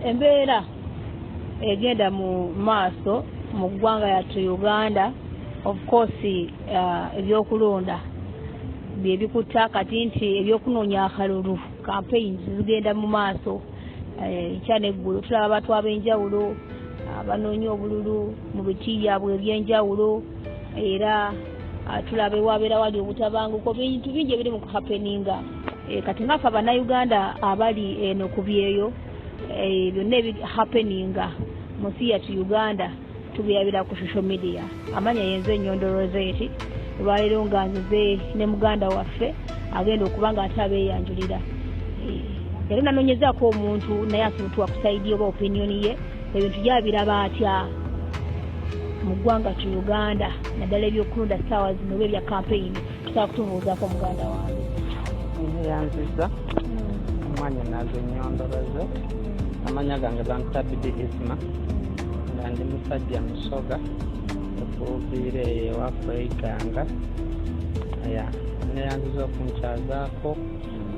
embeera egenda mu maaso mu ggwanga yattu Uganda, of course ebyokulonda bye bikuta kati nti ebyokunoonya akalulu campaigns zigenda mu maaso ekyaneggulu tulaba abantu ab'enjawulo abanoonya obululu mu biti byabwe eby'enjawulo era tulaba ewabeera wali obutabanguko bintu bingi ebiri mu kuhappeninga kati ngaffe Abannayuganda abali eno ku byeyo byonna ebihappeninga mu nsi yattu Uganda tubirabira ku social media. Amanya yenze Nyondo Rozet olwaleero nga nzize ne muganda waffe agenda okuba nga ate abeeyanjulira era nanoonyezaako omuntu naye asobola kusaidia oba opinion ye ebintu gyabiraba atya mu ggwanga tu Uganda naddala ebyokulonda ssaawa zino oba ebya campaign tusobola kutubuuzaako muganda wange. Yanziza omwanya naze Nyondo Rozet amanya gange bantabidi isma nga ndi musajja musoga okuviira ewakweyiganga neyanziza okunkyazaako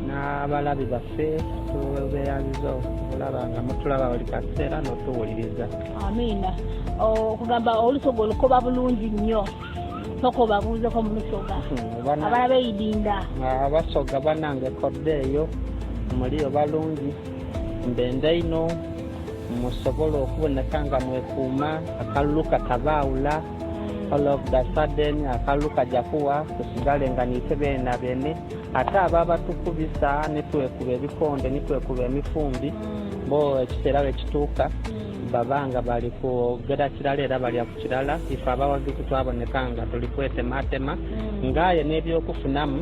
n'abalabi baffe tubeyanziza okulaba nga mutulaba buli kaseera n'otuwuliriza. Amiina. Okugamba olusoga olukoba bulungi nnyo soko babuuzeko mu lusoga abala beeyidinda abasoga banange kodde eyo muliyo balungi mbende ino musobola okuboneka nga mwekuuma akalulu katabaawula all of the sudden akalulu kajja kuwa tusigale nga nife beena bene ate aba batukubisa netwekuba ebikonde netwekuba emifumbi bo ekiseera bwe kituuka babanga bali kwogera kirala era balya ku kirala ife abawagizi twaboneka nga tuli kwetematema ngaaye n'ebyokufunamu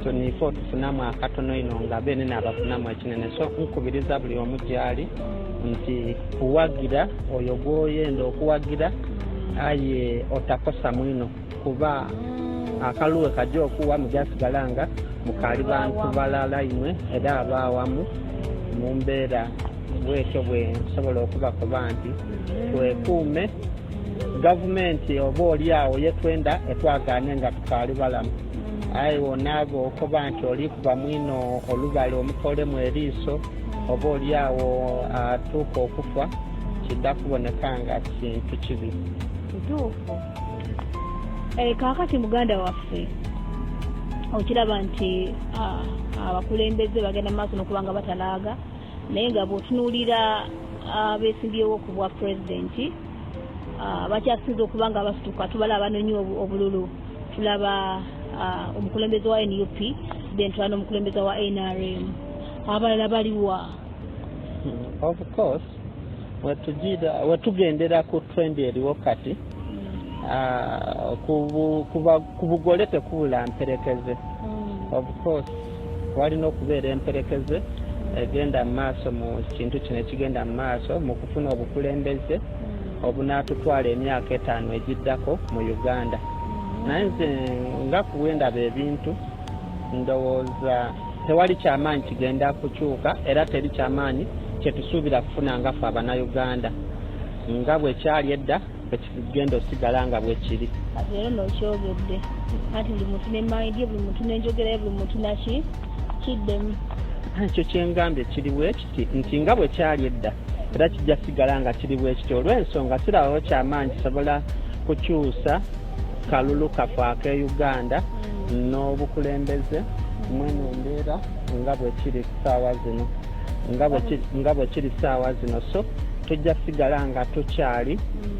tunife otufunamu akatono ino nga bene n'abafunamu ekinene so nkubiriza buli omu gyali nti kuwagira oyo gwoyenda okuwagira aye otakosa mwino kuba akaluwe kajja okuwa mujasigalanga mukali bantu balala imwe era abaawamu mu mbeera bwekyo bwe nsobola okubakoba nti twekuume gavumenti oba oliawo yetwenda etwaganye nga tukaali balamu aye wonaago okuba nti oli kuba mwino olubale omutolemu eriiso oba oliawo atuuka okufa kidda kuboneka nga kintu kibi kituufu. Kaakati muganda waffe okiraba nti abakulembeze bagenda mu maaso n'okuba nga batalaaga naye nga bw'otunuulira abeesimbyewo ku bwa pulezidenti bakyasinza okuba nga basituka tubala abanoonya obululu tulaba omukulembeze wa NUP then tulaba n'omukulembeze wa NRM abalala baliwa. Of course wetugendera ku trend eriwo kati ku bugole tekubula mperekeze. Of course walina okubeera emperekeze egenda mu maaso mu kintu kino ekigenda mu maaso mu kufuna obukulembeze obunaatutwala emyaka 5 egiddako mu Uganda. Naye nze nga kuwendaba ebintu ndowooza tewali kyamaanyi kigenda kukyuka era teri kyamaanyi kyetusuubira kufuna nga ffe Abannayuganda nga bwe kyali edda ekigenda osigala nga bwe kiri. Kati era n'okyogedde anti buli muntu ne mayindi buli muntu n'enjogera buli muntu naki kiddemu. Ekyo kyengambye kiri bwe kiti nti nga bwe kyali edda era kijja sigala nga kiri bwe kiti olw'ensonga sirabawo kyamaanyi kisobola kukyusa kalulu kaffe ak'Uganda n'obukulembeze mweno mbeera nga bwe kiri ssaawa zino nga bwe kiri ssaawa zino so tujja sigala nga tukyali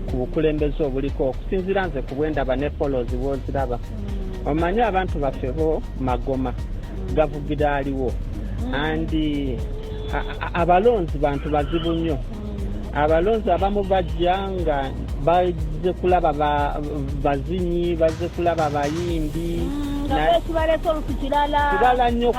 ku bukulembeze obuliko okusinziira nze ku bwendaba ne polozi bw'oziraba omanyi abantu baffe bo magoma gavugira aliwo andi abalonzi bantu bazibu nnyo. Abalonzi abamu bajja nga bazze kulaba bazinyi bazze kulaba bayimbi kirala nnyo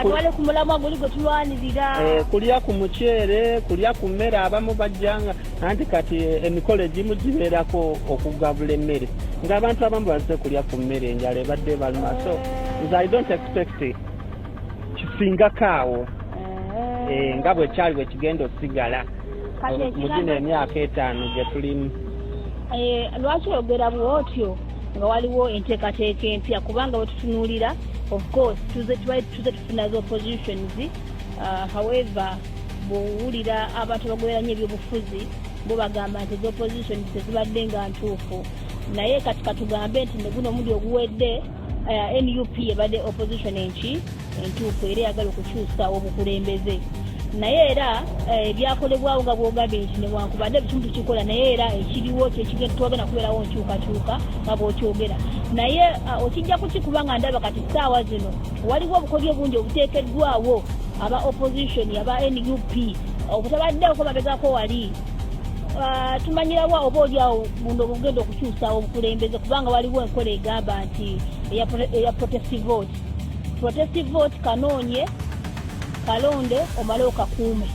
kulya ku muceere kulya ku mmere abamu bajjanga anti kati emikolo egimu gibeerako okugabula emmere ng'abantu abamu bazze kulya ku mmere enjala ebadde baluma so I don't expect kisingakaawo nga bwe kyali bwe kigenda osigala mu gino emyaka 5 gye tulimu. Lwaki oyogera bw'otyo nga waliwo enteekateeka empya kubanga bwe tutunuulira of course tuze tufuna zo oppositions however bw'owulira abantu bagoberanya ebyobufuzi bo bagamba nti ez'opposition tezibadde nga ntuufu naye kati katugambe nti neguno omulundi oguwedde NUP ebadde opposition entuufu era eyagala okukyusa obukulembeze naye era ebyakolebwawo nga bwogambye nti newankubadde ebikimu tukikola naye era ekiriwo twagenda kubeerawo nkyukakyuka nga bw'okyogera naye okijja kukikuba nga ndaba kati ssaawa zino waliwo obukodyo bungi obuteekeddwawo aba opposition aba NUP obutabaddeoko mabegako wali tumanyirawo oba oliawo mundo obugenda okukyusa obukulembeze kubanga waliwo enkola egamba nti eya protestive vote kanoonye kalonde omale okakuume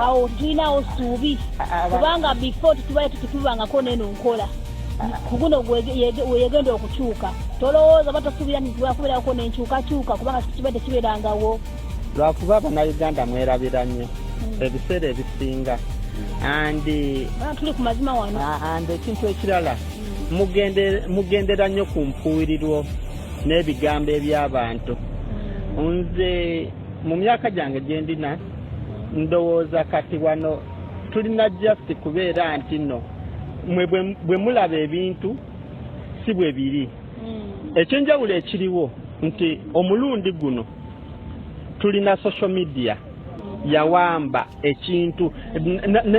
awo tulinawo suubi kubanga before tutubaye tukitubangako neno nkola kuguno weyegenda okukyuka tolowooza batasuubira nti tubakubeerako nenkyukakyuka kubanga kiba tekibeerangawo lwakuba bannayuganda mwerabira nnyo ebiseera ebisinga andi tuli ku mazima wano andi ekintu ekirala mugendera nnyo ku mpuwirirwo n'ebigambo eby'abantu nze mu myaka gyange gye ndina ndowooza kati wano tulina just kubeera nti nno mwe bwe mulaba ebintu si bwe biri ekyenjawulo ekiriwo nti omulundi guno tulina social media yawamba ekintu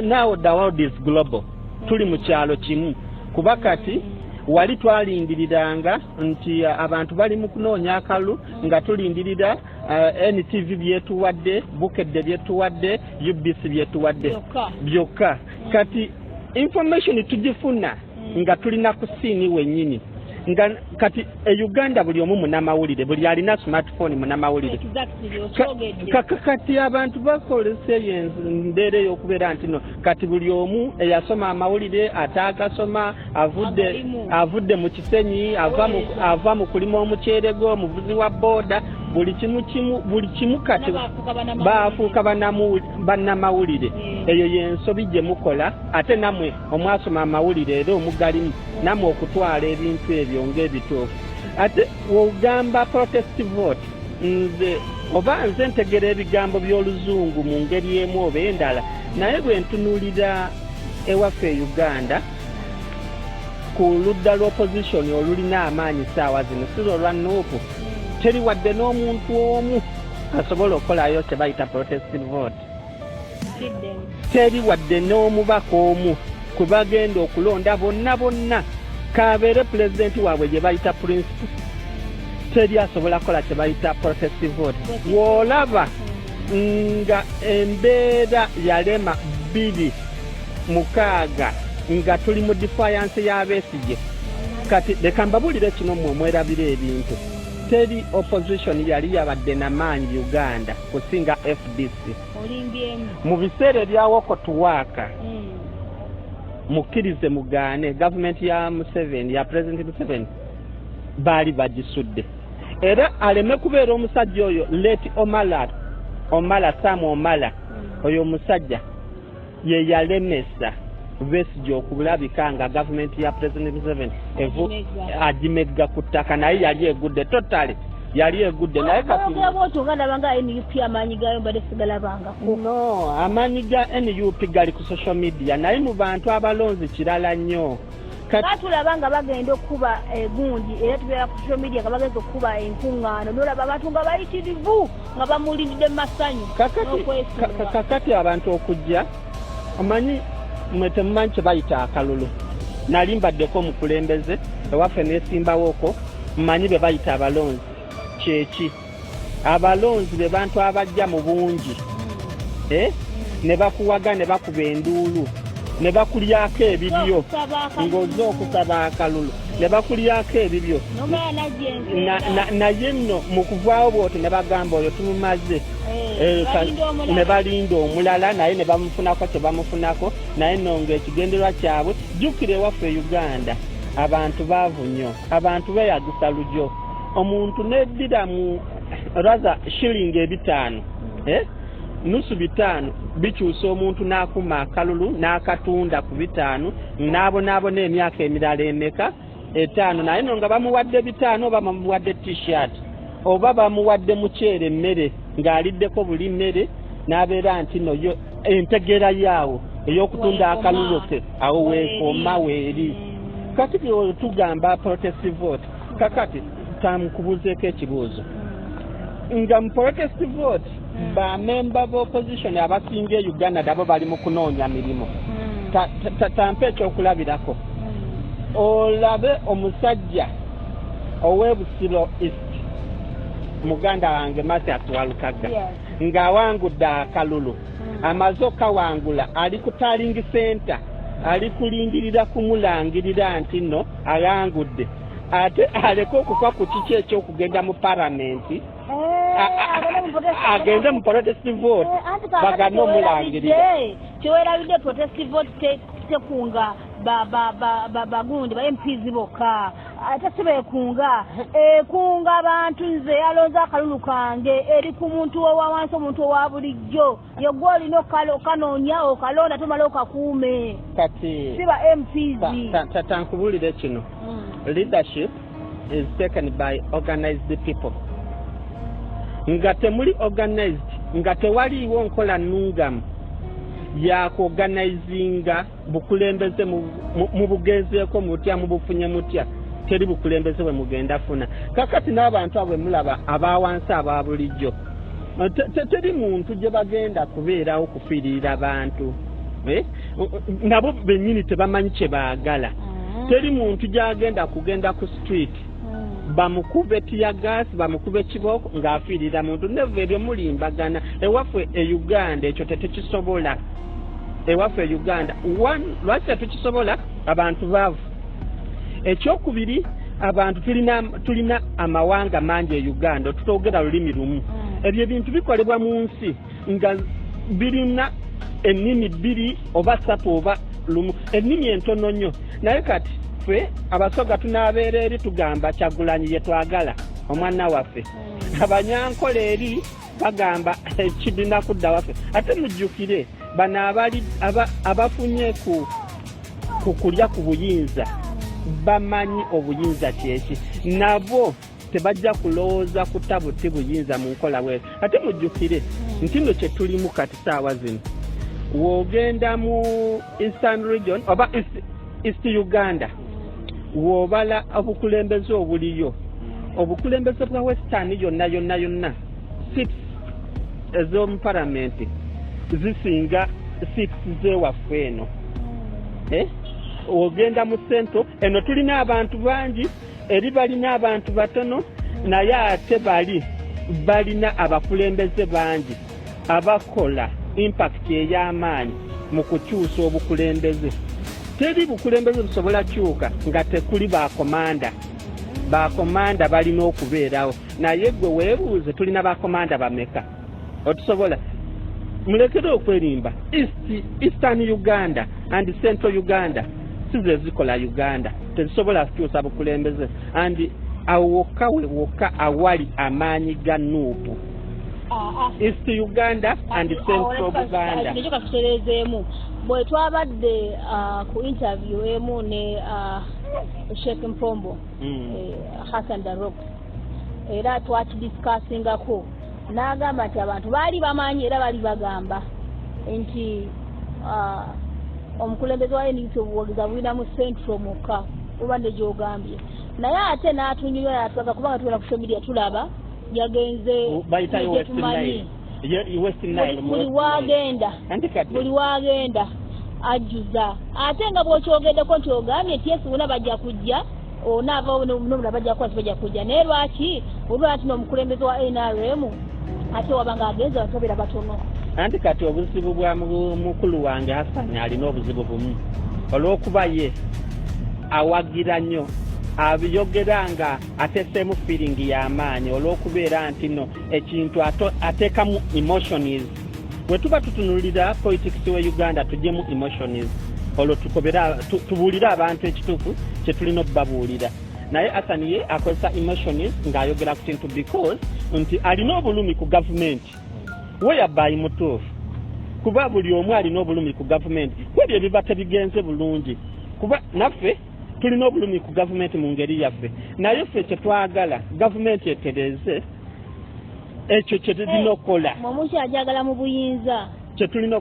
now the world is global tuli mu kyalo kimu kuba kati wali twalindiriranga nti abantu bali mu kunoonya akalu nga tulindirira NTV byetuwadde bukedde byetuwadde UBC byetuwadde byokka kati information tugifuna nga tulina kusiini wennyini nga kati Uganda buli omu munamawulire buli alina smartphone munamawulire kati abantu bakolesa endere y'okubeera nti no kati buli omu eyasoma amawulire ataagasoma avudde mu kisenyi ava mu kulima omukyerego omuvuzi wa booda buli kimu kati baafuuka bannamawulire eyo yensobi gye mukola ate namwe omwasoma amawulire era omugalimu namwe okutwala ebintu ebyo ng'ebituufu ate wogamba protest vote nze ntegera ebigambo by'oluzungu mu ngeri emu oba endala naye bwe ntunuulira ewaffe e Uganda ku ludda lw'opposition olulina amaanyi ssaawa zino si olwa nuupu teri wadde n'omuntu omu asobola okukolayo kye bayita protest vote teri wadde n'omubaka omu kwe bagenda okulonda bonna kabeere pulezidenti waabwe gye bayita principal teri asobola kukola kye bayita protest vote w'olaba nga embeera yalema 26 nga tuli mu defiance y'abeesigye kati leka mbabulire kino mmwe mwerabira ebintu teri opposition yali yabadde n'amaanyi Uganda kusinga FDC mu biseera ebyawoko tuwaaka mukkirize mugaane gavumenti ya Museveni ya President Museveni baali bagisudde era aleme kubeera omusajja oyo leti Samu Omala oyo omusajja ye yalemesa Besigye okulabika nga gavumenti ya President Museveni agimegga ku ttaka naye yali egudde totally yali egudde naye kati no amaanyi ga NUP gali ku social media naye mu bantu abalonzi kirala nnyo tulaba nga bagenda okuba egundi era tubeera ku social media nga bagenda okuba enkuŋŋaano nolaba abantu nga bayitirivu nga bamulindidde mu masanyu kakati abantu okujja amanyi mwe temumanyi kye bayita akalulu nali mbaddeko omukulembeze ewaffe neesimbawooko mmanyi be bayita abalonzi kyeki abalonzi be bantu abajja mu bungi ne bakuwaga ne bakuba enduulu ne bakulyako ebibyo ng'ozze okusaba akalulu ne bakulyako ebibyo naye nno mu kuvaawo bw'oti ne bagamba oyo tumumaze ne balinda omulala naye ne bamufunako kye bamufunako naye nno ng'ekigenderwa kyabwe jjukira ewaffe Uganda abantu baavu nnyo abantu beeyagisa lujo omuntu neddira mu raza shilingi 5 nusu 5 bikyusa omuntu n'akuma akalulu n'akatunda ku 5 n'abonaabona emyaka emirala emeka 5 naye no nga bamuwadde 5 oba bamuwadde t-shirt oba bamuwadde muceere emmere ng'aliddeko buli mmere n'abeera nti no yo entegeera yaawo ey'okutunda akalulu ke awo weekoma weeri. Kati tugamba protest vote, kakati tamukubuzeeko ekibuuzo nga mu protest vote bamemba b'opposition abasinga e Uganda nabo bali mu kunoonya mirimu. Tampa ekyokulabirako olabe omusajja ow'Ebusiro East muganda wange Mathias Walukaga ng'awangudde akalulu amaze okawangula ali ku tallying center ali kulindirira kumulangirira nti nno ayangudde ate aleke okufa ku kiki ekyokugenda mu paramenti agende mu protest vote bagane omulangirira kiwerabidde protest vote tekunga bagundi ba MPs bokka ate sibekunga ekunga abantu nze yalonza akalulu kange eri ku muntu owa wansi omuntu owa bulijjo yegwe olina okanoonya okalonda tomala okakuume kati siba MPs tankubulire kino leadership is taken by organized people nga temuli organized nga tewaliiwo nkola nnungamu yakuorganizinga bukulembeze mu bugenzeeko mutya mu bufunye mutya teri bukulembeze bwe mugenda funa kakati n'abantu abwe mulaba abawansi aba bulijjo teri muntu gye bagenda kubeerawo kufiirira abantu nabo bennyini tebamanyi kye baagala teri muntu gyagenda kugenda ku street bamukube tiyagasi bamukube kibooko ng'afiirira muntu neve ebyo mulimbagana ewaffe e Uganda ekyo tetukisobola ewaffe e Uganda lwaki tetukisobola abantu baavu ekyokubiri abantu tulina amawanga mangi e Uganda tutogera lulimi lumu ebyo ebintu bikolebwa mu nsi nga birina ennimi bbiri oba ssatu oba lumu ennimi entono nnyo naye kati ffe abasoga tunaabeera eri tugamba Kyagulanyi ye twagala omwana waffe abanyankola eri bagamba ekidina kudda waffe ate mujjukire bano abafunye ku kulya ku buyinza bamanyi obuyinza kyeki nabo tebajja kulowooza kutabuti buyinza mu nkola bwe ate mujjukire nti nno kye tulimu kati saawa zino wogenda mu Eastern region oba East Uganda wobala obukulembeze obuliyo obukulembeze bwa Western yonna 6 ez'omu paramenti zisinga 6 z'ewaffe eno ogenda mu Central eno tulina abantu bangi eri balina abantu batono naye ate balina abakulembeze bangi abakola impact ey'amaanyi mu kukyusa obukulembeze teri bukulembeze busobola kyuka nga tekuli bakomanda balina okubeerawo naye gwe weebuuze tulina bakomanda bameka otusobola mulekere okwerimba Eastern Uganda and Central Uganda sizo ezikola Uganda tezisobola kukyusa bukulembeze and awoka awali amaanyi ga nuupu East Uganda and Central Uganda nekyo katutereezeemu bwe twabadde ku interview emu ne Sheikh Mpombo Hassan Darok era twakidiscussingako n'agamba nti abantu baali bamanyi era bali bagamba nti omukulembeze wa NDC obuwagiza bulina mu Central mukka obadde gy'ogambye naye ate n'atunyumirwa n'atugaga kubanga tubona ku social media tulaba yagenze tumanyi buli wagenda ajjuza ate nga bw'okyogeddeko nti ogambye tiesi wona bajja kujja onaava nomula bajja kuba tibajja kujja naye lwaki olwa nti n'omukulembeze wa NRM ate wabanga agenze batobera batono anti kati obuzibu bwa mukulu wange Hassan alina obuzibu bumu olw'okuba ye awagira nnyo abiyogera nga ateseemu feeling y'amaanyi olw'okubeera nti no ekintu ateekamu emotions bwe tuba tutunulira politics we Uganda tujjemu emotions olwo tubuulire abantu ekituufu kye tulina okubabuulira naye Hassan ye akozesa emotions ng'ayogera ku kintu because nti alina obulumi ku gavumenti we yabaayi mutuufu kuba buli omu alina obulumi ku gavumenti kwebyo ebiba tebigenze bulungi kuba naffe tulina obulumi ku gavumenti mu ngeri yaffe naye ffe kye twagala gavumenti etereze ekyo kye tulina okukola omuntu ajagala mu buyinza kye tulina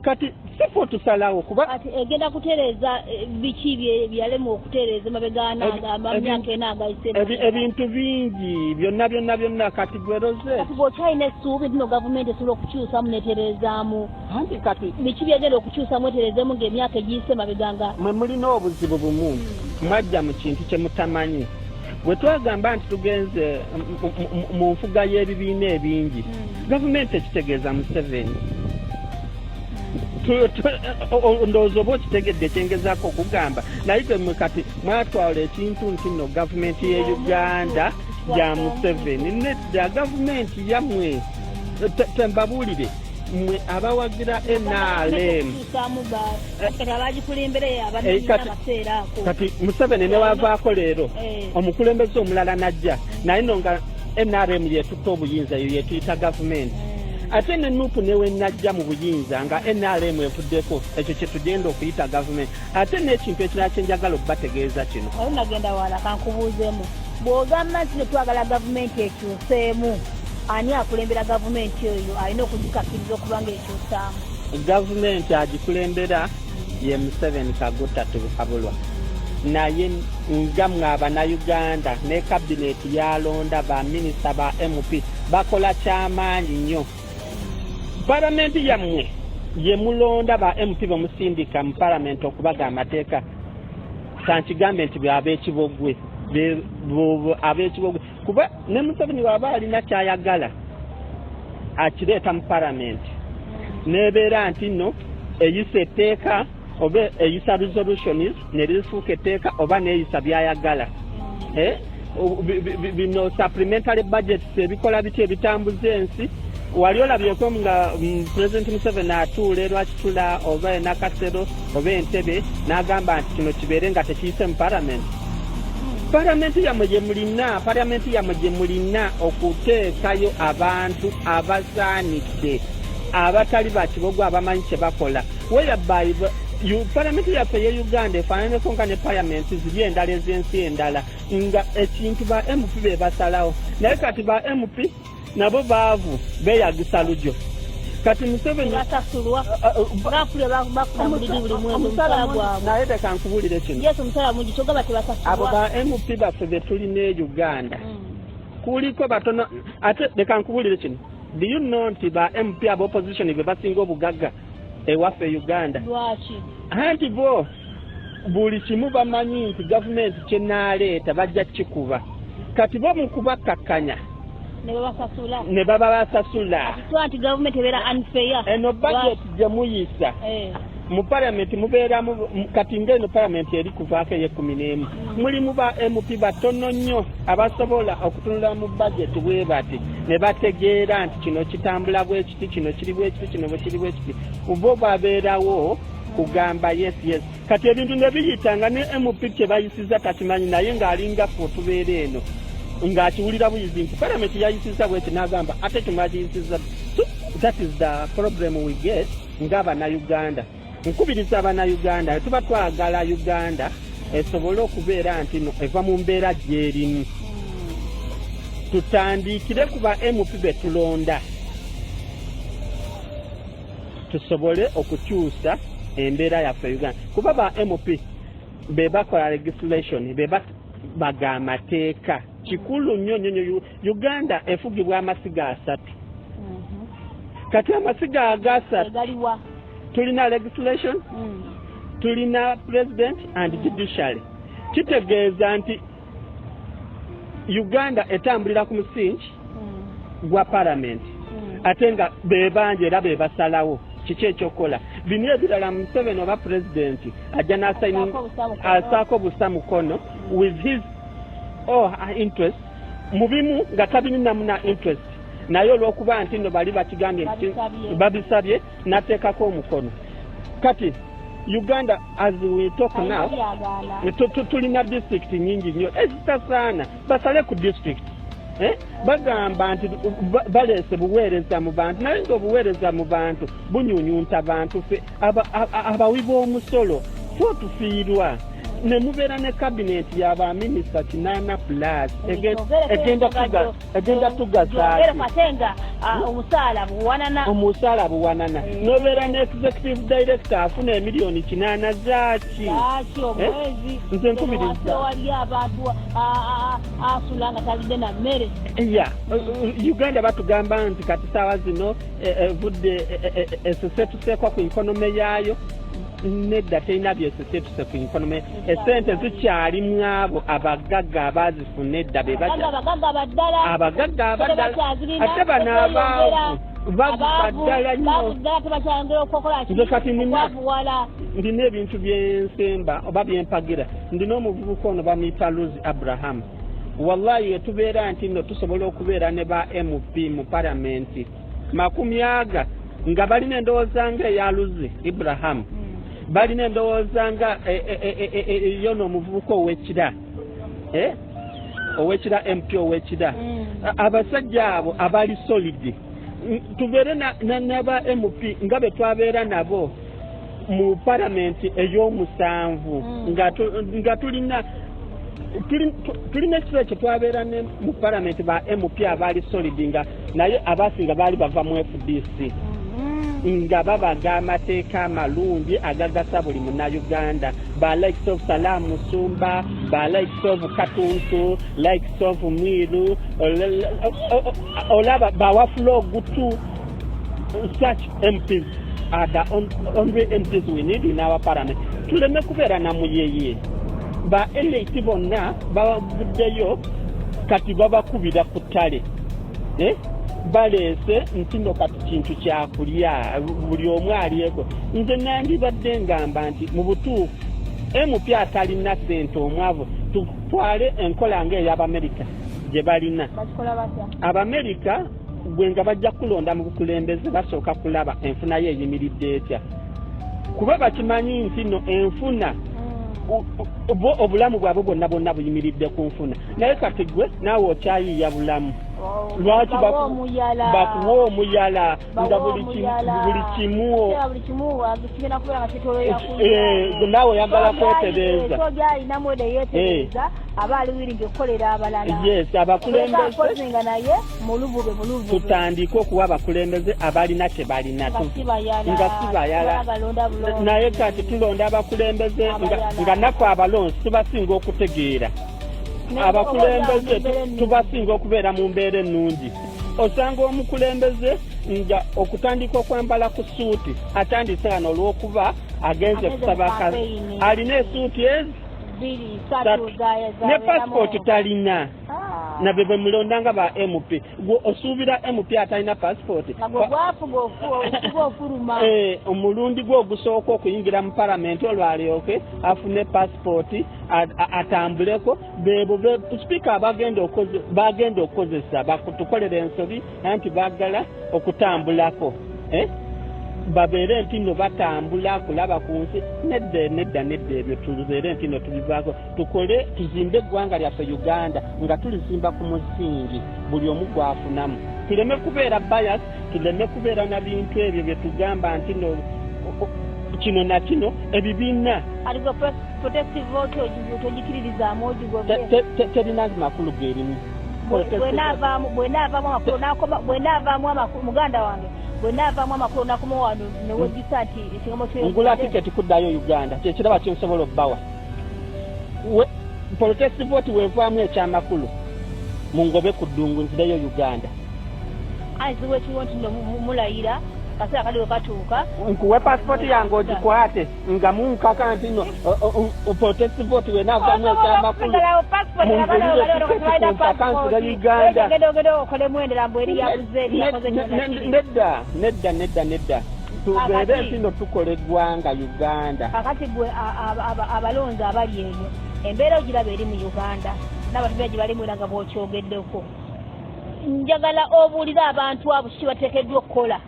kati sifo tusalawo kuba ati egenda kutereeza biki byalema okutereeza mabegaananga amamyaka ena agayise ebintu bingi byonna kati gwe Rozet kati bw'okyalina essuubi nti no gavumenti esobola okukyusamu netereezaamu anti kati biki byagenda okukyusamu etereezeemu ng'emyaka egiyise mabeganga mwe mulina obuzibu bumu mwajja mu kintu kye mutamanyi bwe twagamba nti tugenze mu nfuga y'ebibiina ebingi gavumenti ekitegeeza Museveni ndowooza oba okitegedde ekyengezaako okugamba naye temwe kati mwatwala ekintu nti nno gavumenti ye Uganda ya Museveni nedda gavumenti yammwe tembabuulire mmwe abawagira NRM kati Museveni ne wavaako leero omukulembeze omulala najja naye nno nga NRM yetutta obuyinza yo yetuyita gavumenti ate ne nupu newe najja mu buyinza nga NRM efuddeko ekyo kye tugenda okuyita gavumenti ate n'ekintu ekirala kye njagala okubategeeza kino oyo nagenda wala kankubuuzeemu bw'ogamba nti ne twagala gavumenti ekyuseemu ani akulembera gavumenti oyo alina okugikakkiriza okuba ng'ekyusaamu gavumenti agikulembera ye Museveni Kaguta Tubukabulwa naye nga mmwe Abanayuganda ne kabineti yalonda baminisita ba MP bakola kyamaanyi nnyo palamenti yammwe ye mulonda ba MP bamusindika mu palamenti okubaga amateeka kankigambe nti ab'ekibogwe kuba ne Museveni waba alina kyayagala akireeta mu palamenti nebeera nti nno eyisa etteeka oba eyisa resolutions ne lifuuka etteeka oba neeyisa byayagala bino supplementary budgets ebikola biki ebitambuza ensi wali olabyeko nga President Museveni atuula lwakitula oba enakasero oba entebe n'agamba nti kino kibeere nga tekiyise mu palamenti palamenti yammwe gye mulina okuteekayo abantu abasaanidde abatali bakibogwe abamanyi kye bakola whereby palamenti yaffe ye Uganda efaananeko nga ne palamenti ziri endala ez'ensi endala nga ekintu ba MP be basalawo naye kati ba MP nabo baavu beeyagisa lujo kati Museveni basasulwa bafule bakula mulidi buli mwezi omusala gwabwe naye leka nkubuulire kino yesu omusala mungi kyogamba tebasasulwa abo ba MP baffe be tulina e Uganda kuliko batono ate leka nkubuulire kino do you know nti ba MP aba opposition be basinga obugagga ewaffe Uganda lwaki anti bo buli kimu bamanyi nti gavumenti kyenaaleeta bajja kikuba kati bo mu kubakkakkanya ne baba basasula nti gavumenti ebeera unfair eno budget gye muyisa mu palamenti mubeeramu kati ng'eno palamenti eri kuvaako ey'ekumi mulimu ba MP batono nnyo abasobola okutunula mu budget bwe bati ne bategeera nti kino kitambula bwe kiti kino kiri bwe kiti kino bwe kiri bwe kiti bo babeerawo kugamba yes kati ebintu ne biyitanga ne MP kye bayisiza takimanyi naye ng'alinga ffe otubeera eno ng'akiwulira buyizi nti palamenti yayisiza bweki n'agamba ate tumagiyisiza that is the problem we get ng'Abanayuganda nkubiriza Abanayuganda tuba twagala Uganda esobole okubeera nti no eva mu mbeera gy'erimu tutandikire ku ba MP be tulonda tusobole okukyusa embeera yaffe Uganda kuba ba MP be bakola legislation be baga amateeka kikulu nnyo Uganda efugibwa amasiga 3 kati amasiga agasatu tulina legislation tulina president and judiciary kitegeeza nti Uganda etambulira ku musingi gwa parliament ate nga bebanje era bebasalawo kiki ekyokola bino ebirala Museveni oba president ajja n'asaako busa mukono with his interest mubimu nga tabininamu interest naye olw'okuba nti no bali bakigambye babisabye n'ateekako omukono kati Uganda as we talk now tulina district nyingi nnyo ezitasaana basale ku district bagamba nti baleese buweereza mu bantu naye ng'obuweereza mu bantu bunyunyunta bantu ffe abawi b'omusolo ffe otufiirwa ne mubeera ne cabinet y'aba minisita 8 plus egenda tugazaaki omusaala buwanana nobeera ne executive director afuna emiliyoni 8 zaaki nze nkubiriza Uganda batugamba nti kati saawa zino evudde esesetuseekwa ku inkonome yaayo nedda terina byesesetuse ku inkonome esente zikyalimu abo abagagga abazifuna edda abagagga abaddala ate bano abaavu baddala nnyo nze kati ndina ebintu byensemba oba byempagira ndina omuvubuka ono bamuyita Luzi Abraham wallahi etubeera nti nno tusobola okubeera ne ba MP mu palamenti 10 nga balina endowooza nga eya Luzi Ibrahim balina endowooza nga yono omuvubuka ow'ekira MP ow'ekira abasajja abo abali solid tubeere n'aba MP nga be twabeera nabo mu palamenti ey'omusanvu nga tulina ekiro ekyo twabeera ne mu palamenti ba MP abaali solid nga naye abasinga baali bava mu FDC nga babaga amateeka amalungi agagasa buli munnayuganda ba likes of Salam Musumba ba likes of Katuntu likes of Mwiru olaba bawafula ogutu such MPs are the only MPs we need in our parliament tuleme kubeera na muyeye ba elite bonna bavuddeyo kati babakubira ku ttale baleese nti nno kati kintu kyakulya buli omu alyeko nze nandibadde ngamba nti mu butuufu MP atalina ssente omwavu tutwale enkola ng'ey'Abamerika gye balina Abamerika gwe nga bajja kulonda mu bukulembeze basooka kulaba enfuna ye eyimiridde etya kuba bakimanyi nti nno enfuna obulamu bwabwe bwonna buyimiridde ku nfuna naye kati gwe naawe okyayiiya bulamu lwaki bakuwa omuyala nga buli kimu naawe oyagala kwetereeza abakulembeze tutandike okuwa abakulembeze abalina tebalina nga sibayala naye kati tulonda abakulembeze nga naffe abalonzi tubasinga okutegeera abakulembeze tubasinga okubeera mu mbeera ennungi osanga omukulembeze nga okutandika okwambala ku suuti atandise wano olw'okuba agenze kusaba kazi alina esuuti ezi ne passport talina nabwe bwe mulondanga ba MP gwe osuubira MP atalina passport omulundi gwe ogusooka okuyingira mu palamenti olwalyoke afune passport atambuleko bebo speaker bagenda okukozesa bakutukolera ensobi anti bagala okutambulako babeere nti nno batambula kulaba ku nsi nedda ebyo tubeere nti nno tubivaako tukole tuzimbe eggwanga lyaffe Uganda nga tulizimba ku musingi buli omu gwafunamu tuleme kubeera bias tuleme kubeera na bintu ebyo bye tugamba nti nno kino na kino ebibiina terinazi makulu gerimu muganda wange bwenavamu amakulu nakuma wano newegisa nti ekigambo ngula tiketi kuddayo Uganda kyekiraba kyensobola obbawa protest vote wevaamu ekyamakulu mungobe ku ddungu nzireyo Uganda aziwe kiwo nti mulayira kaseera kaliwe katuuka nkuwe passport yange ogikwate nga munkaka nti no protest vote wenavaamu ekyamakulu genda okole mwendera mbweri yabuze nedda tubeere nti no tukola eggwanga Uganda kakati gwe abalonzi abali eyo embeera ogiraba eri mu Uganda n'abatubira gye bali mwera nga bw'okyogeddeko njagala obuulire abantu abo kiki bateekeddwa okukola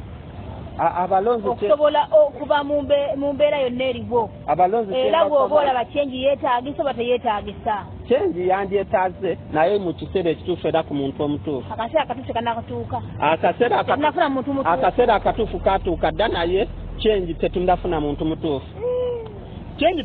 abalonzi okusobola okuba mu mbeera yonna eriwo era bw'oba olaba kyenji yeetaagisa oba teyeetaagisa kyenji yandyetaaze naye mu kiseera ekituufu era ku muntu omutuufu akaseera akatuufu kanakatuuka akaseera akatuufu katuuka dda naye kyenji tetunafuna muntu mutuufu Change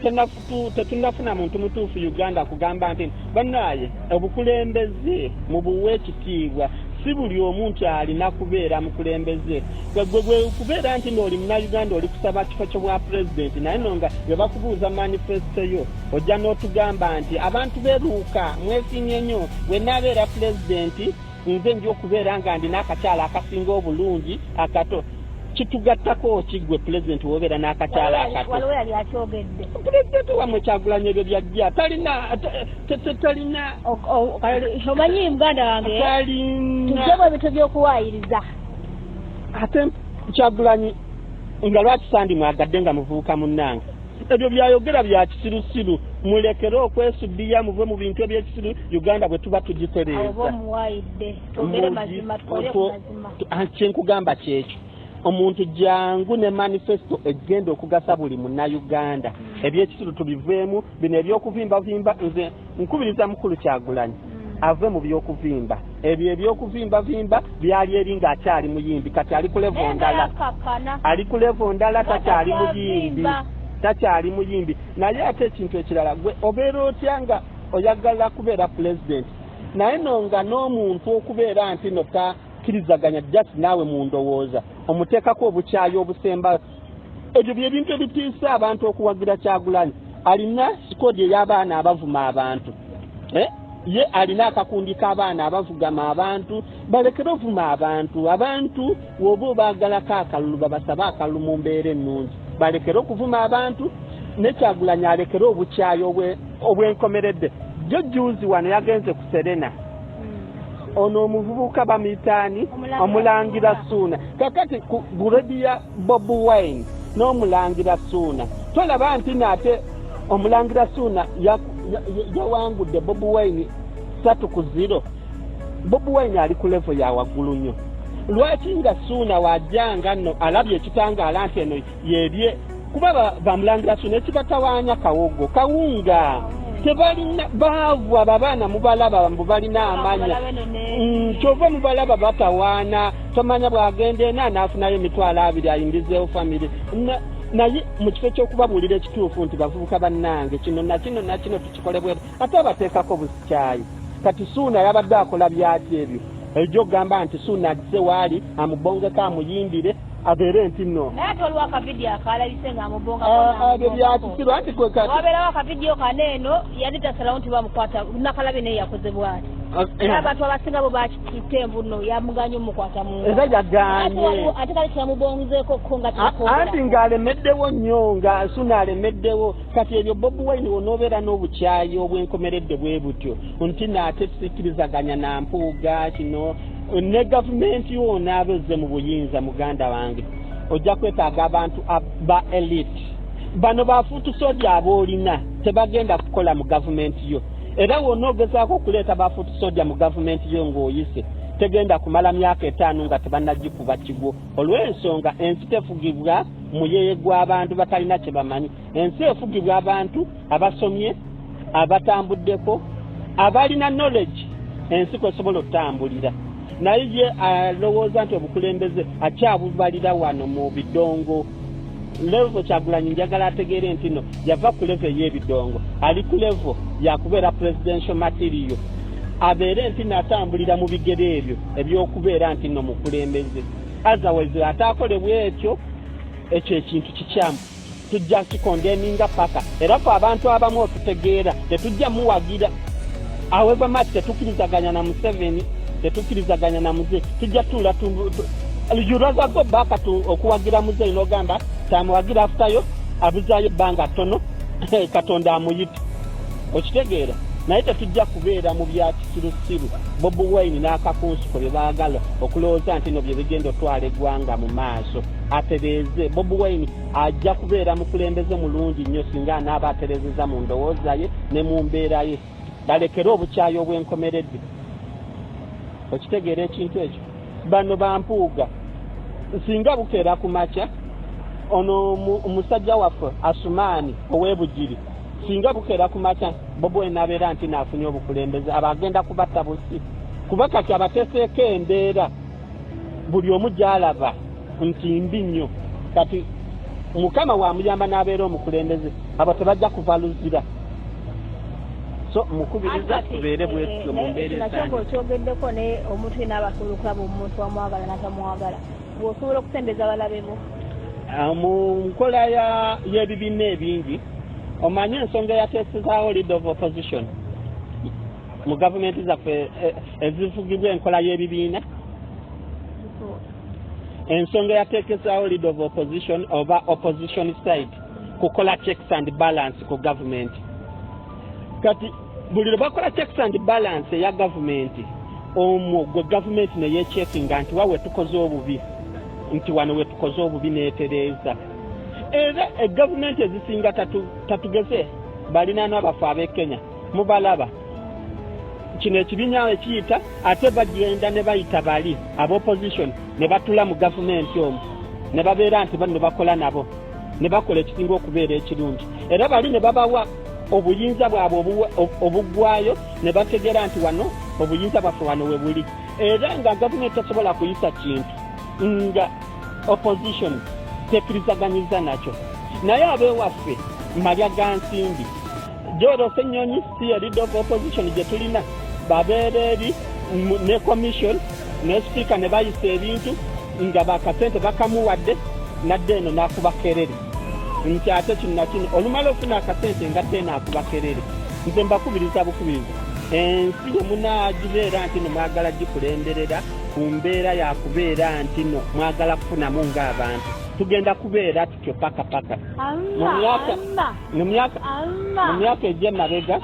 tetunafuna muntu mutuufu Uganda kugamba nti bannaye obukulembeze mu buwe ekitiibwa si buli omuntu alina kubeera mukulembeze gwe kubeera nti n'oli Munnayuganda oli kusaba kifo ky'obwa pulezidenti naye nonga bwe bakubuuza manifesto yo ojja n'otugamba nti abantu beeruuka mwesimye nnyo bwe naabeera pulezidenti nze nja okubeera nga ndina akakyala akasinga obulungi akato kitugattako kigwe pulezidenti wobeera n'akakyala akato waliwo yali akyogedde pulezidenti wamwe Kyagulanyi ebyo byajja talina omanyi Muganda wange tujjemu ebintu by'okuwaayiriza ate Kyagulanyi nga lwaki sandi mwagadde nga muvubuka munnange ebyo byayogera bya kisirusiru mulekere okwesuddiya muve mu bintu ebyekisiru Uganda bwe tuba tugitereeza kyenkugamba kyekyo omuntu jangu ne manifesto egenda okugasa buli Munnayuganda ebyekisiru tubiveemu bino ebyokuvimba nze nkubiriza mukulu Kyagulanyi ave mu byokuvimba ebyo ebyokuvimba byali eri ng'akyali muyimbi kati ali ku levo ndala takyali muyimbi naye ate ekintu ekirala gwe obeera otya nga oyagala kubeera pulezidenti naye nonga n'omuntu okubeera nti notakkirizaganya just naawe mu ndowooza omuteekako obukyayi obusemba ebyo byebintu ebitiisa abantu okuwagira Kyagulanyi alina sikodi ey'abaana abavuma abantu ye alina akakundi k'abaana abavugama abantu balekere ovuma abantu woba obaagalako akalulu babasaba akalulu mu mbeera ennungi balekere okuvuma abantu ne Kyagulanyi alekere obukyayi obwenkomeredde juzi wano yagenze ku Serena ono omuvubuka bamuyitaani omulangira Suuna kakati ku guredi ya Bob Wine n'omulangira Suuna tolaba nti naate omulangira Suuna yawangudde Bob Wine 3-0 Bob Wine ali ku level ya waggulu nnyo lwaki nga Suuna wajjanga nno alabye ekitangaala nti eno yebye kuba bamulangira Suuna ekibatawaanya kawogo kawunga tebalina baavu abaana mubalaba mbu balina amanya kyova mubalaba batawaana tomanya bwagenda ena naafunayo 20,000 ayimbizeewo famire naye mu kifo ky'okubabuulira ekituufu nti bavubuka bannange kino nakino tukikole bweru ate abateekako busikyayi kati Suuna yabadde akola byaki ebyo ejjo ogamba nti Suuna agise waali amubongeko amuyimbire abeere nti nno naye ate oliwo akavidiyo akalabise ng'amubongabyo byakisirwa nti wabeerawo akavidiyo kaneeno yali tasalawo nti bamukwata nakalabe naye yakoze bwati abantu abasinga bo bakikita envuno yamuganye omukwata mu era yaganye ate kale kyamubongezeeko ko nga anti ng'alemeddewo nnyo nga Suuna alemeddewo kati ebyo Bob Wine wonoobeera n'obukyayi obwenkomeredde bwe butyo nti naate tusikkirizaganya na mpuuga kino ne gavumenti yonna abezze mu buyinza muganda wange ojja kwetaaga abantu ba elite bano bafuutu soja aboolina tebagenda kukola mu gavumenti yo era wonna ogezaako okuleeta bafuutu soja mu gavumenti yo ng'oyise tegenda kumala myaka 5 nga tebannagikuba kigwo olw'ensonga ensi tefugibwa muyeeye gw'abantu batalina kye bamanyi ensi efugibwa abantu abasomye abatambuddeko abalina knowledge ensi kwesobola okutambulira naye ye alowooza nti obukulembeze akyabubalira wano mu bidongo levo Kyagulanyi njagala ategeere nti no yava ku levo ey'ebidongo ali ku levo yakubeera presidential material abeere nti natambulira mu bigere ebyo ebyokubeera nti no mukulembeze otherwise ataakolebwa ekyo ekintu kikyamu tujja kikondeminga paka era fe abantu abamu otutegeera tetujja muwagira however much tetukkirizaganya na Museveni tetukkirizaganya na muze tujja tuula yuraza go baka okuwagira muze inogamba tamuwagira afutayo abuzaayo ebbanga ttono Katonda amuyita okitegeera naye tetujja kubeera mu bya kisirusiru Bob Wine n'akakunsuko bye baagala okulowooza nti no bye bigenda otwala eggwanga mu maaso atereeze Bob Wine ajja kubeera mukulembeze mulungi nnyo singa anaaba atereezeza mu ndowooza ye ne mu mbeera ye balekere obukyayi obwenkomeredde okitegeera ekintu ekyo bano bampuuga singa bukeera ku makya ono omusajja waffe Asumaani ow'ebugiri singa bukeera ku makya Bob Wine abeera nti naafunye obukulembeze abagenda kubatta busi kuba kati abateeseeko embeera buli omu gy'alaba nti mbi nnyo kati mukama wamuyamba n'abeera omukulembeze abo tebajja kuvaluzira so mukubiriza tubeere bwetutyo mu mbeera nakyo okyogeddeko ne omuntu n'abasobola okulaba omuntu amwagala n'atamwagala bw'osobola okusembeza abalabe bo mu nkola y'ebibiina ebingi omanyi ensonga eyateesezaawo leader of opposition mu gavumenti zaffe ezivugibwa enkola y'ebibiina ensonga yateekezaawo leader of opposition oba opposition side kukola checks and balance ku gavumenti kati buli lwe bakola checks and balance eya gavumenti omwo gwe gavumenti neyechekinga nti wawe tukoze obubi nti wano we tukoze obubi neetereeza era egavumenti ezisinga tatugeze balinaano abafu ab'e Kenya mubalaba kino ekibiina ekiyita ate bagenda ne bayita bali ab'opposition ne batula mu gavumenti omwo ne babeera nti bano bakola nabo ne bakola ekisinga okubeera ekirungi era bali ne babawa obuyinza bwabwe obuggwayo ne bategera nti wano obuyinza bwaffe wano we buli era nga gavumenti tasobola kuyisa kintu nga opposition tekirizaganyiza nakyo naye ab'ewaffe malya ga nsimbi Joro Senyonyi si leader of opposition gye tulina babeera eri ne commission ne speaker ne bayisa ebintu nga bakasente bakamuwadde nadde eno n'akuba kerere nti ate kino nakino olumala okufuna akasente nga tena akuba kerere nze mbakubiriza bukubiriza ensi yemunaagibeera nti no mwagala gikulemberera ku mbeera yakubeera nti no mwagala kufunamu ng'abantu tugenda kubeera tutyo paka mu myaka egy'emabega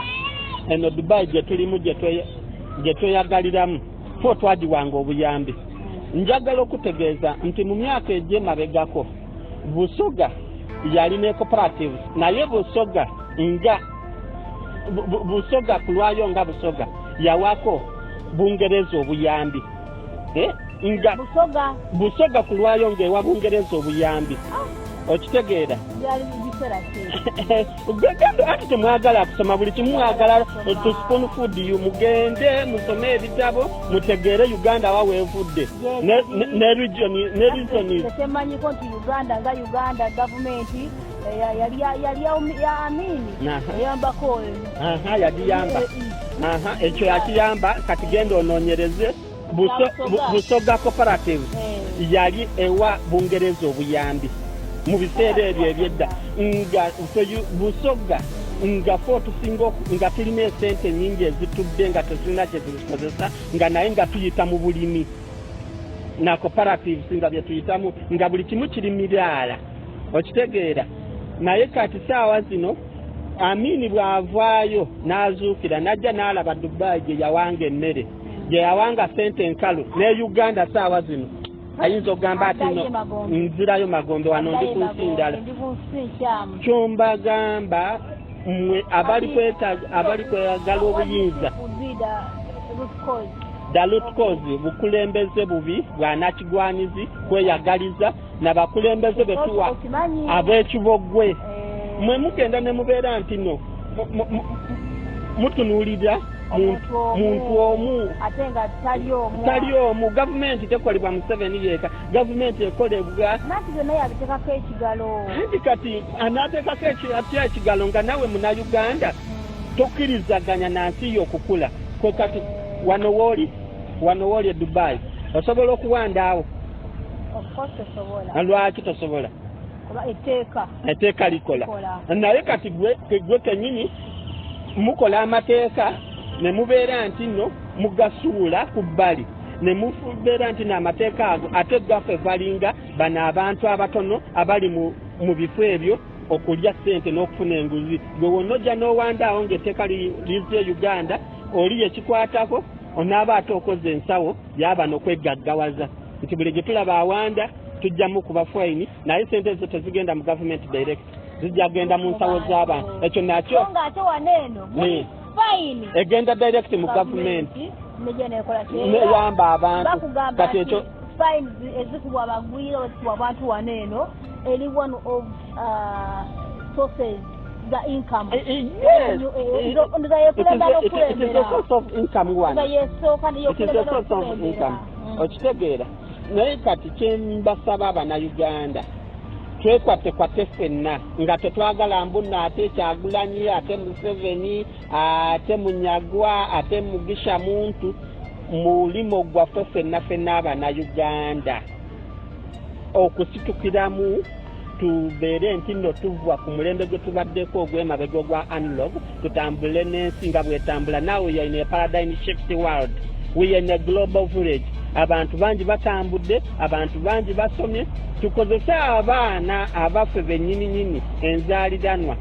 eno Dubai gye tulimu gye tweyagaliramu fo twagiwanga obuyambi njagala okutegeeza nti mu myaka egy'emabegako Busoga yalina cooperatives naye Busoga nga Busoga kulwayo nga Busoga yawako Bungereza obuyambi nga Busoga kulwayo ngewa Bungereza obuyambi okitegeera ati temwagala kusoma buli kimu mwagala to spoon food you mugende musome ebitabo mutegeere Uganda waweevudde ne region temanyiko nti Uganda gavumenti yali ya Amini yambako yagiyamba ekyo yakiyamba kati genda onoonyereze Busoga cooperative yali ewa Bungereza obuyambi mu biseera ebyo ebyedda nga Busoga nga fo tusinga nga tulina esente nyingi ezitudde nga tetulina kye tuzikozesa nga naye nga tuyita mu bulimi na cooperatives nga bye tuyitamu nga buli kimu kiri miraala okitegeera naye kati saawa zino Amini bw'avaayo n'azuukira najja n'alaba Dubai gye yawanga emmere gye yawanga sente enkalu ne Uganda saawa zino ayinza okugamba ati no nzirayo magombe wano ndi ku nsi ndala kyombagamba mmwe abali kweyagala obuyinza the root cause bukulembeze bubi bwanakigwanizi kweyagaliza n'abakulembeze betuwa ab'ekibogwe mwe mugenda ne mubeera nti no mutunuulira muntu omu atenga tali omu gavumenti tekolebwa mu 7 yeeka gavumenti ekolebwa nati byonna yabitekako ekigalo anti kati anaatekako ekigalo nga nawe muna Uganda tokkirizaganya na nsi yo okukula kwe kati wano wooli e Dubai osobola okuwandaawo lwaki tosobola etteeka likola naye kati gwe kenyini mukola amateeka ne mubeera nti no mugasuula ku bbali ne mubeera nti n'amateeka ago ate gaffe valinga bano abantu abatono abali mu bifo ebyo okulya ssente n'okufuna enguzi gwe wonna ojja n'owandaawo ng'etteeka lize Uganda oli yekikwatako onaaba ate okoze ensawo yaba n'okwegaggawaza nti buli gye tulaba awanda tujjamu kuba fine naye ssente ezo tezigenda mu government direct zijja genda mu nsawo z'abantu ekyo nakyo ate waneeno fine egenda direct mu government neyamba abantu kati ekyo fine ezikubwa abagwire ezikubwa abantu waneeno eri one of sources the income it is a source of income one it is a source of income okitegeera naye kati kyembasaba abannayuganda twekwate ffenna nga tetwagala mbunna ate Kyagulanyi ate Museveni ate Munyagwa ate Mugisha muntu mulimo gwaffe ffenna Abanayuganda okusitukiramu tubeere nti nno tuva ku mulembe gwe tubaddeko ogw'emabega ogwa analog tutambule n'ensi nga bwetambula. Now we are in a paradigm shift world, we are in a global village. Abantu bangi batambudde, abantu bangi basomye, tukozese abaana abaffe bennyini enzaaliranwa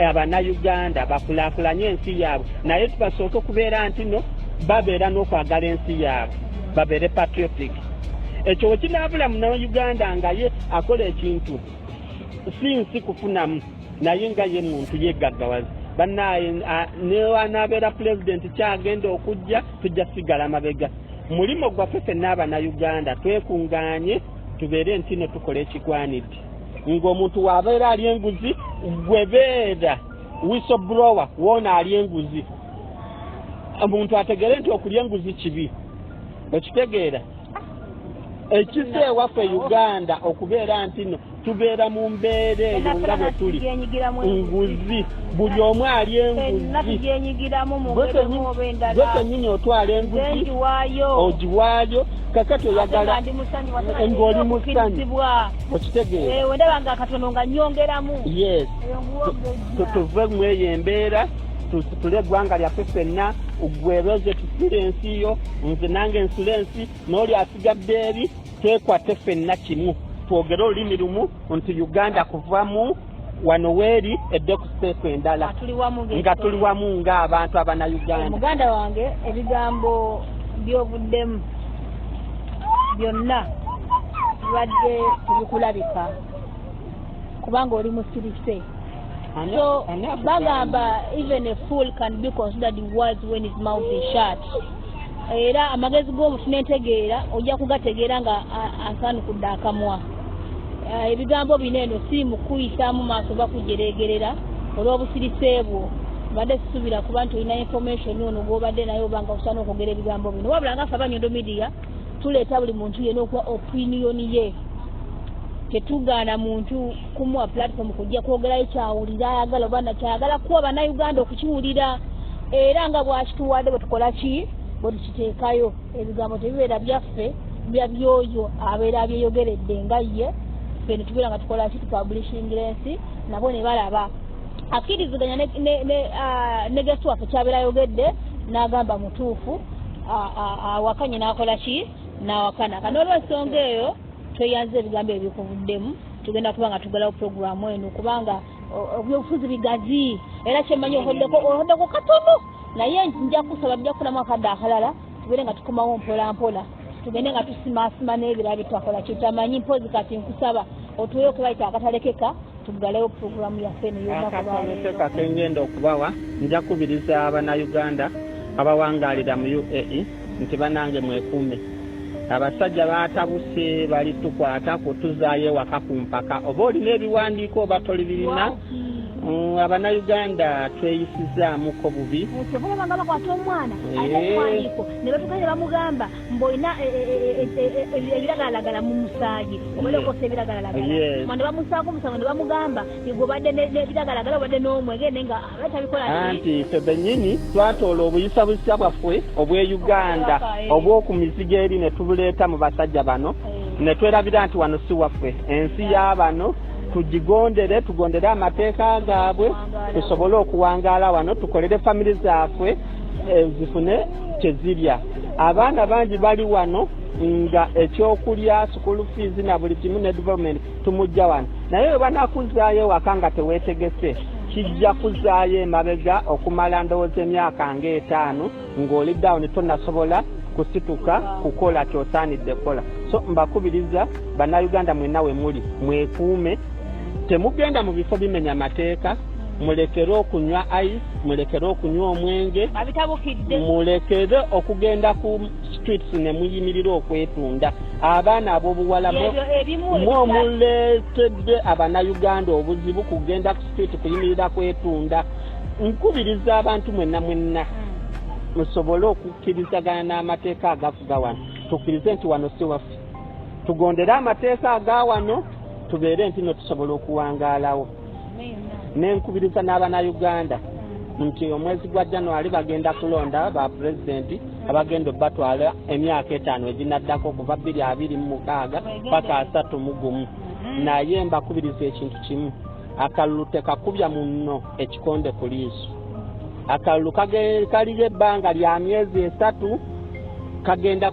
Abanayuganda bakulaakulanye ensi yaabwe, naye tubasooke okubeera nti no babeera n'okwagala ensi yaabwe, babeere patriotic. Ekyo kinaabula Munnayuganda nga ye akola ekintu si nsi kufunamu naye nga ye muntu yeggaggawaza bannaye newanabeera pulezidenti kyagenda okujja tujja sigala mabega. Mulimo gwaffe ffenna Abanayuganda twekunganye tubeere nti no tukola ekigwanidde. Ng'omuntu wabeera ali enguzi gwebeera whistleblower woona ali enguzi, omuntu ategere nti okulya enguzi kibi. Okitegeera ekise ewaffe Uganda okubeera nti no tubeera mu mbeera eyo nga bwe tuli nguzi, buli omu ali enguzi. Gwe kennyini otwala enguzi ogiwaayo kakati oyagala ng'oli musanyu. Okitegeera yes tuve mu eyo embeera tule eggwanga lyaffe ffenna gwe Rozet tusire ensi yo nze nange ensule ensi n'oli asigadde eri twekwate ffenna kimu twogere olulimi lumu nti Uganda kuvamu wano weeri eddeku siteeku endala nga tuli wamu ng'abantu Abanayuganda. Muganda wange ebigambo by'obuddemu byonna tubadde tubikulabika kubanga oli musirise. So bagamba even a fool can be considered wise when his mouth is shut. Era amagezi g'omuntu n'entegeera ojja kugategeera nga asaanukudde akamwa. Ebigambo bino eno si mu kuyisaamu maaso bakujereegerera olw'obusirise bwo. Badde sisubira kuba nti olina information ono gw'obadde naye obanga osaana okwogera ebigambo bino. Wabula nga ffe aba Nyondo Media tuleeta buli muntu yenna okuba opinion ye. Tetugaana muntu kumuwa platform kujja kwogerayo kyawulira ayagala oba kyayagala kuwa Abanayuganda okukiwulira. Era nga bwakituwadde bwe tukola ki bwe tukiteekayo. Ebigambo tebibeera byaffe bya byoyo abeera abyeyogeredde nga ye. Ffe ne tubeera nga tukola ki tupublishing ensi nabo ne balaba. Akkiriziganya ne guest waffe kyabeera ayogedde n'agamba mutuufu awakanye n'akola ki n'awakana. Kano olw'ensonga eyo tweyanze ebigambo ebikuvuddemu tugenda kuba nga tugalawo programu eno kubanga ebyobufuzi bigazi era kyemanyi ohoddeko katono naye nja kusaba bijja kufunamu akadde akalala tubeere nga tukomawo mpolampola tugende nga tusimaasima n'ebirala bye twakola kyetamanyi mpozi kati nkusaba otuweyo okubayita akatalekeka tugalewo programu yaffe akatalekeka kengenda okubawa nja kubiriza Abanayuganda abawangaalira mu UAE nti banange mwekuume. Abasajja baatabuse bali tukwata kutuzaayo ewaka ku mpaka oba olina ebiwandiiko oba tolibirina. Abanayuganda tweyisizaamuko bubi. Nga bakwata omwana alinamuwandiiko ne batugenda bamugamba mboina ebiragalagala mu musaayi obadde okosa ebiragalagala ne bamusaako omusango ne bamugamba gobadde nebiragalagala obadde n'omwegende nga batabikola anti ffe bennyini twatoola obuyisabuyisa bwaffe obw'Uganda obw'oku mizigo eri ne tubuleeta mu basajja bano ne twerabira nti wano si waffe ensi y'abano tugondere amateeka gaabwe tusobole okuwangaala wano tukolere family zaffe zifune kyezirya. Abaana bangi bali wano nga ekyokulya school fees na buli kimu ne development tumujja wano naye banakuzaayo waka nga teweetegese kijja kuzaayo emabega okumala ndowooza emyaka nga 5 ng'oli down tonasobola kusituka kukola kyosaanidde kola. So mbakubiriza Bannayuganda mwenna we muli mwekuume temugenda mu bifo bimenya mateeka mulekere okunywa ice mulekere okunywa omwenge mulekere okugenda ku streets ne muyimirira okwetunda. Abaana ab'obuwala muleetedde Abanayuganda obuzibu kugenda ku street kuyimirira kwetunda. Nkubiriza abantu mwenna musobole okukkirizagana n'amateeka agafuga wano tukkirize nti wano si waffe tugondere amateeka aga wano tubeere ntino tusobola okuwangaalawo. N'enkubiriza n'Abannayuganda nti omwezi gwa January bagenda kulonda ba pulezidenti abagenda batwala emyaka 5 eginaddako okuva 2026 paka 31. Naye mbakubiriza ekintu kimu, akalulu tekakubya munno ekikonde ku liiso. Akalulu kaliyo ebbanga lya myezi 3 kagenda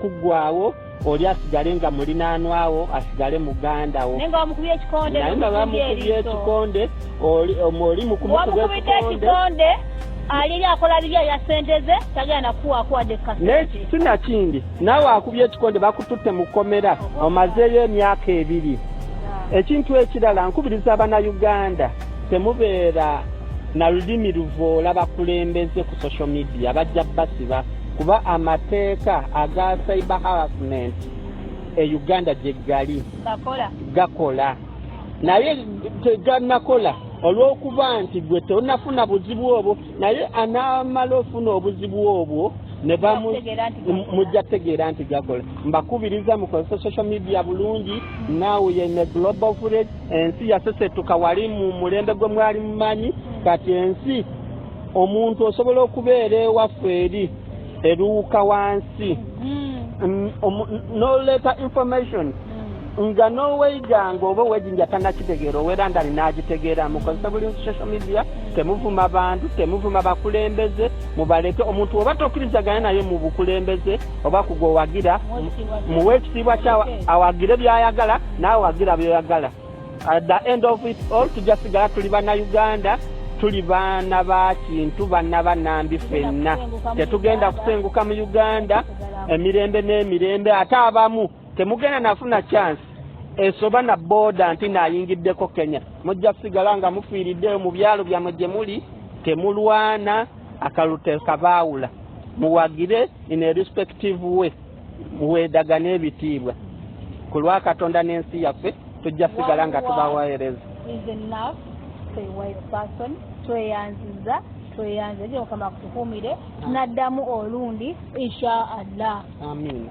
kuggwawo, oli asigale nga mulinaanwawo asigale muganda wo. Nenga bamukubye ekikonde. Nenga bamukubye ekikonde, oli mukumukubye ekikonde. Ali akola bibya yasenteze tagenda kuwadde kasente. Sina kindi. Nawe akubye ekikonde bakututte mukomera omazeeyo emyaka 2. Ekintu ekirala nkubiriza Abannayuganda temubeera na lulimi luvoola bakulembeze ku social media bajja basiba kuba amateeka aga cyber harassment Uganda gye gali gakola naye teganakola olw'okuba nti gwe tonafuna buzibu obwo naye anaamala ofuna obuzibu obwo ne mujja tegeera nti gakola. Mbakubiriza mukozesa social media bulungi. Naawe yene global village ensi yasesetuka wali mu mulembe gwe mwali mumanyi kati ensi omuntu osobola okubeera ewaffe eri eruuka wansi no letter information nga noweiganga oba wejinja tanakitegeera owera ndali n'agitegeera. Mukozesa buli social media, temuvuma abantu, temuvuma bakulembeze, mubaleke omuntu oba tokkirizaganya naye mu bukulembeze oba kugowagira muwe ekitiibwa kya awagire byayagala naawe wagira byoyagala. At the end of it all tujasigala tuli Bannayuganda, tuli baana ba kintu, banna bannambi ffenna. Tetugenda kusenguka mu Uganda emirembe n'emirembe, ate abamu temugenda nafuna chance esoba na boda nti nayingiddeko Kenya. Mujja kusigala nga mufiiriddeyo mu byalo byammwe gye muli, temulwana, akalute kabaawula. Muwagire in a respective way, muweedagane ebitiibwa. Ku lwa Katonda n'ensi yaffe tujja kusigala nga tubaweereza. Tweyanze gye Mukama kutukuumire tunaddamu olundi insha Allah. Amin.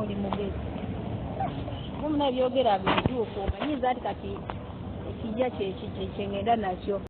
Oli mugezi muna byogera bituufu omanyiza ati kati ekijja kye ngenda nakyo.